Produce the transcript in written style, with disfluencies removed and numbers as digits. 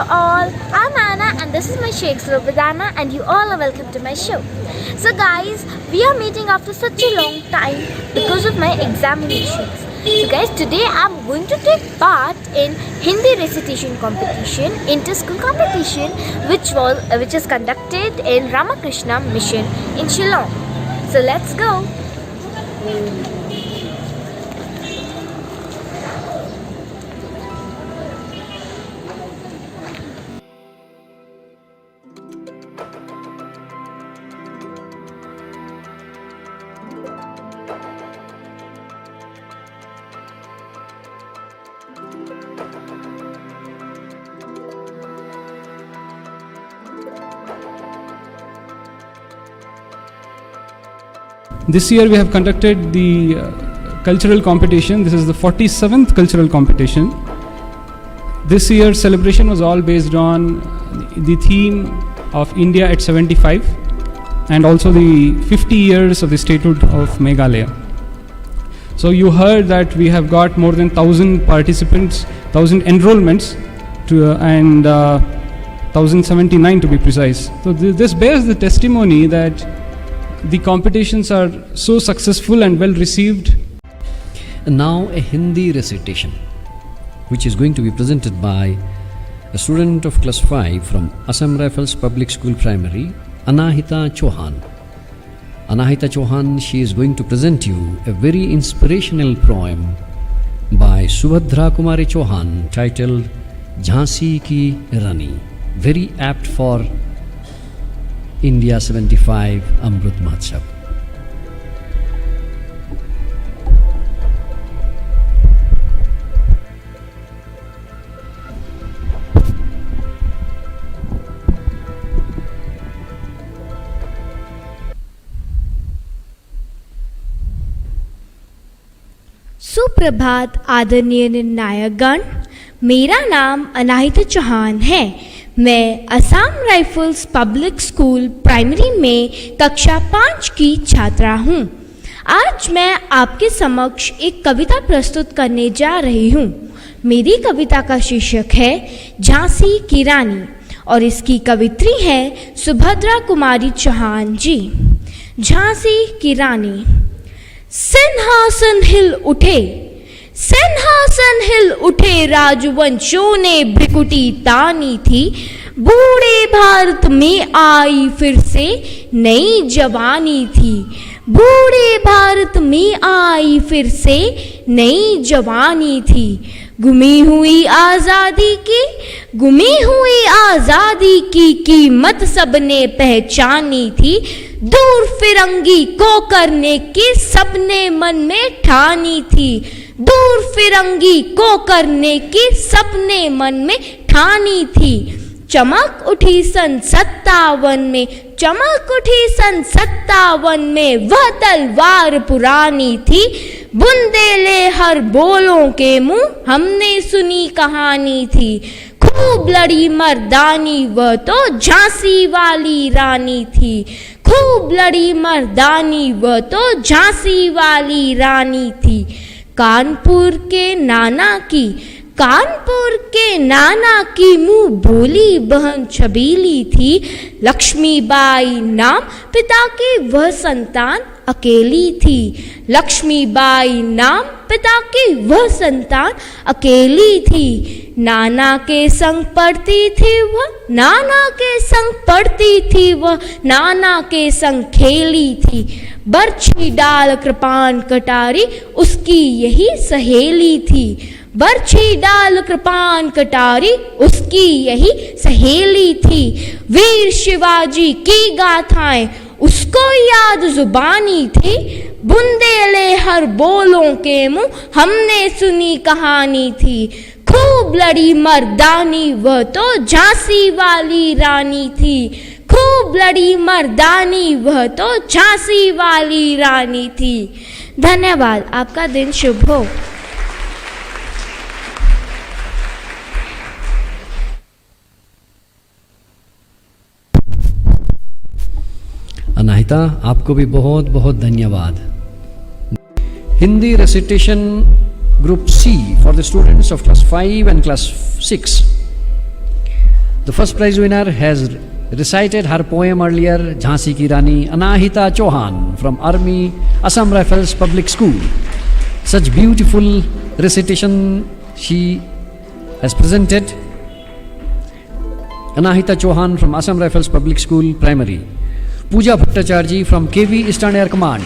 all, I'm Anna and this is my Shakespeare with Anna and you all are welcome to my show. So guys, we are meeting after such a long time because of my examinations. So guys, today I'm going to take part in Hindi recitation competition, inter-school competition which is conducted in Ramakrishna Mission in Shillong. So let's go. This year we have conducted the cultural competition. This is the 47th cultural competition. This year's celebration was all based on the theme of India at 75 and also the 50 years of the statehood of Meghalaya. So you heard that we have got more than 1,000 participants, 1,000 enrollments and 1,079 to be precise. So this bears the testimony that the competitions are so successful and well received. And now a Hindi recitation which is going to be presented by a student of class 5 from Assam Rifles Public School Primary, Anahita Chauhan. Anahita Chauhan, she is going to present you a very inspirational poem by Subhadra Kumari Chauhan titled Jhansi Ki Rani, very apt for India 75 Amrit Mahotsav. सुप्रभात आदरणीय निर्णायकगण, मेरा नाम अनाहिता चौहान है। मैं Assam rifles public school primary में कक्षा 5 की छात्रा हूँ। आज मैं आपके समक्ष एक कविता प्रस्तुत करने जा रही हूँ। मेरी कविता का शीर्षक है झांसी की रानी और इसकी कवित्री है सुभद्रा कुमारी चौहान जी। झांसी की रानी। सिंहासन हिल उठे, सिंहासन हिल उठे, राजवंशों ने भ्रिकुटी तानी थी। बूढ़े भारत में आई फिर से नई जवानी थी। बूढ़े भारत में आई फिर से नई जवानी थी। गुमी हुई आज़ादी की, गुमी हुई आज़ादी की कीमत सबने पहचानी थी। दूर फिरंगी को करने की सबने मन में ठानी थी। दूर फिरंगी को करने की सबने मन में ठानी थी। चमक उठी सन 57 में, चमक उठी सन 57 में, वह तलवार पुरानी थी। बुंदेले हर बोलों के मुंह हमने सुनी कहानी थी। खूब लड़ी मर्दानी वह तो झांसी वाली रानी थी। खूब लड़ी मर्दानी वह तो झांसी वाली रानी थी। कानपुर के नाना की, कानपुर के नाना की मुंह बोली बहन छबीली थी। लक्ष्मीबाई नाम पिता की वह संतान अकेली थी। लक्ष्मीबाई नाम पिता की वह संतान अकेली थी। नाना के संग पढ़ती थी वह, नाना के संग पढ़ती थी वह, नाना के संग खेली थी। बरछी डाल कृपान कटारी उसकी यही सहेली थी। बरछी डाल कृपान कटारी उसकी यही सहेली थी। वीर शिवाजी की गाथाएं उसको याद जुबानी थी। बुंदेले हर बोलों के मुंह हमने सुनी कहानी थी। खूब लड़ी मर्दानी वह तो झांसी वाली रानी थी। खूब लड़ी मर्दानी वह तो झांसी वाली रानी थी। धन्यवाद। आपका दिन शुभ हो। अनाहिता, आपको भी बहुत बहुत धन्यवाद। Hindi recitation group C for the students of class 5 and class 6. The first prize winner has recited her poem earlier, Jhansi Ki Rani, Anahita Chauhan from Army Assam Rifles Public School. Such beautiful recitation she has presented. Anahita Chauhan from Assam Rifles Public School Primary. Pooja Bhattacharya from KV Eastern Air Command.